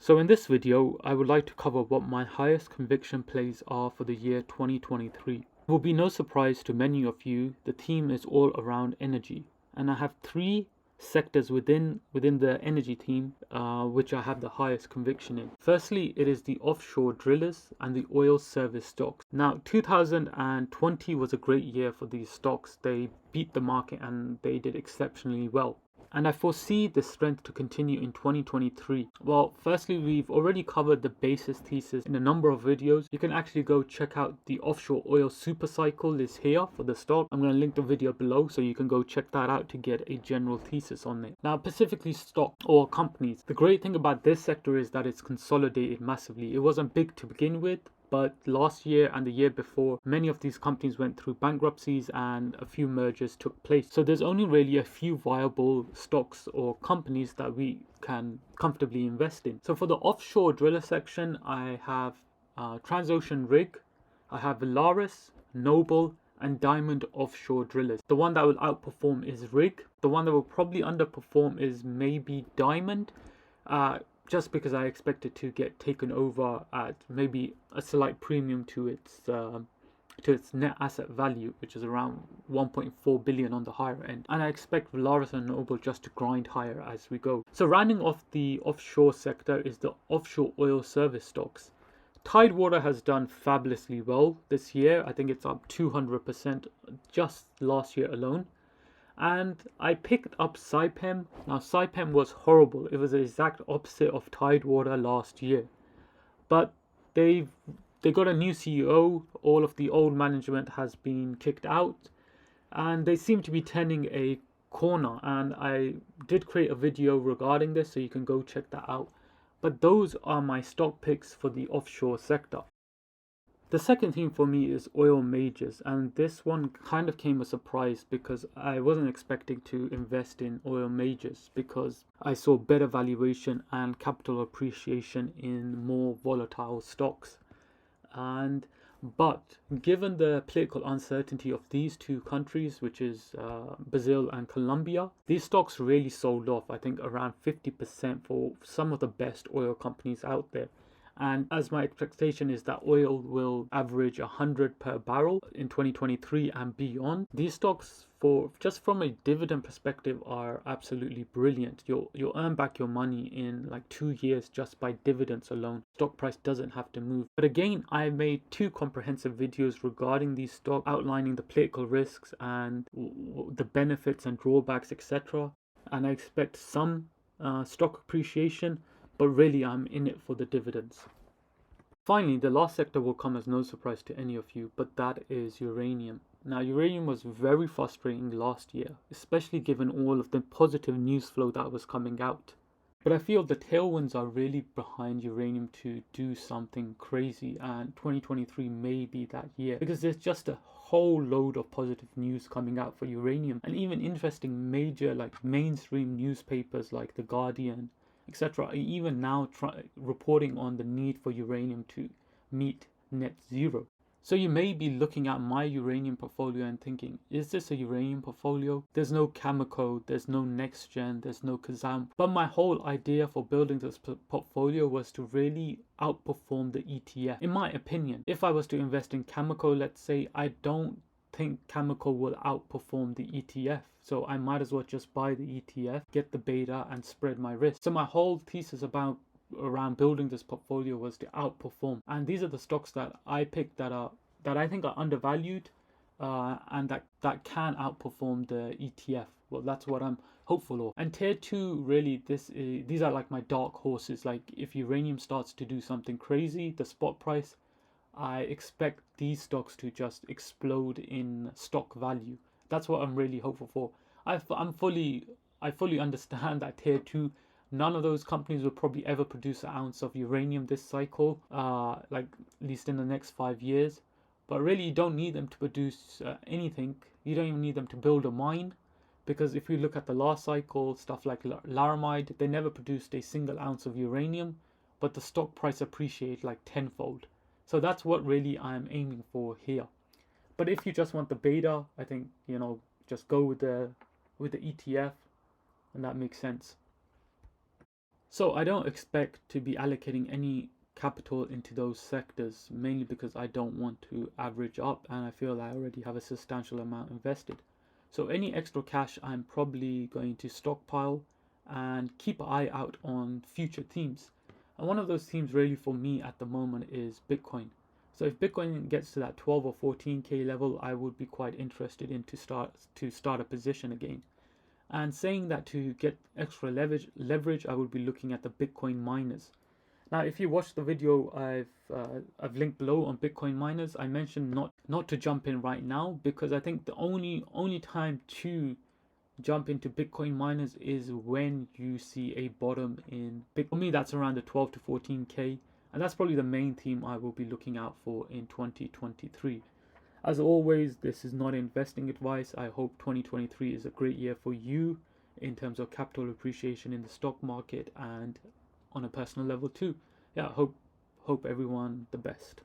So in this video, I would like to cover what my highest conviction plays are for the year 2023. It will be no surprise to many of you, the theme is all around energy. And I have three sectors within the energy theme, which I have the highest conviction in. Firstly, it is the offshore drillers and the oil service stocks. Now, 2020 was a great year for these stocks. They beat the market and they did exceptionally well. And I foresee this strength to continue in 2023. Well, firstly, we've already covered the basis thesis in a number of videos. You can actually go check out the offshore oil super cycle is here for the stock. I'm going to link the video below so you can go check that out to get a general thesis on it. Now, specifically stock or companies. The great thing about this sector is that it's consolidated massively. It wasn't big to begin with, but last year and the year before, many of these companies went through bankruptcies and a few mergers took place. So there's only really a few viable stocks or companies that we can comfortably invest in. So for the offshore driller section, I have Transocean Rig, I have Valaris, Noble, and Diamond Offshore Drillers. The one that will outperform is Rig. The one that will probably underperform is maybe Diamond. Just because I expect it to get taken over at maybe a slight premium to its net asset value, which is around 1.4 billion on the higher end. And I expect Valaris and Noble just to grind higher as we go. So rounding off the offshore sector is the offshore oil service stocks. Tidewater has done fabulously well this year. I think it's up 200% just last year alone. And I picked up Saipem. Now Saipem was horrible. It was the exact opposite of Tidewater last year. But they got a new CEO. All of the old management has been kicked out. And they seem to be turning a corner. And I did create a video regarding this, so you can go check that out. But those are my stock picks for the offshore sector. The second theme for me is oil majors, and this one kind of came as a surprise because I wasn't expecting to invest in oil majors because I saw better valuation and capital appreciation in more volatile stocks. But given the political uncertainty of these two countries, which is Brazil and Colombia, these stocks really sold off, I think around 50% for some of the best oil companies out there. And as my expectation is that oil will average 100 per barrel in 2023 and beyond, these stocks, for just from a dividend perspective, are absolutely brilliant. You'll earn back your money in like 2 years just by dividends alone. Stock price doesn't have to move. But again, I made 2 comprehensive videos regarding these stocks, outlining the political risks and the benefits and drawbacks, etc. And I expect some stock appreciation, but really I'm in it for the dividends. Finally, the last sector will come as no surprise to any of you, but that is uranium. Now, uranium was very frustrating last year, especially given all of the positive news flow that was coming out. But I feel the tailwinds are really behind uranium to do something crazy, and 2023 may be that year because there's just a whole load of positive news coming out for uranium, and even interesting major like mainstream newspapers like The Guardian, etc., are even now reporting on the need for uranium to meet net zero. So you may be looking at my uranium portfolio and thinking, is this a uranium portfolio? There's no Cameco, there's no NextGen, there's no Kazam. But my whole idea for building this portfolio was to really outperform the ETF. In my opinion, if I was to invest in Cameco, let's say, I don't think Cameco will outperform the ETF. So I might as well just buy the ETF, get the beta, and spread my risk. So my whole thesis around building this portfolio was to outperform. And these are the stocks that I picked that I think are undervalued and that can outperform the ETF. Well, that's what I'm hopeful of. And tier 2, really, these are like my dark horses. Like if uranium starts to do something crazy, the spot price, I expect these stocks to just explode in stock value. That's what I'm really hopeful for. I fully understand that tier 2, none of those companies will probably ever produce an ounce of uranium this cycle, like at least in the next 5 years. But really, you don't need them to produce anything. You don't even need them to build a mine, because if you look at the last cycle, stuff like Laramide, they never produced a single ounce of uranium, but the stock price appreciated like tenfold. So that's what really I'm aiming for here. But if you just want the beta, I think, just go with the ETF, and that makes sense. So I don't expect to be allocating any capital into those sectors, mainly because I don't want to average up and I feel I already have a substantial amount invested. So any extra cash I'm probably going to stockpile and keep an eye out on future themes. And one of those themes really for me at the moment is Bitcoin. So if Bitcoin gets to that 12 or 14k level, I would be quite interested in to start a position again. And saying that to get extra leverage, I would be looking at the Bitcoin miners. Now, if you watch the video I've linked below on Bitcoin miners, I mentioned not to jump in right now because I think the only time to jump into Bitcoin miners is when you see a bottom in Bitcoin. For me, that's around the 12 to 14k, and that's probably the main theme I will be looking out for in 2023. As always, this is not investing advice. I hope 2023 is a great year for you in terms of capital appreciation in the stock market and on a personal level too. Yeah, hope everyone the best.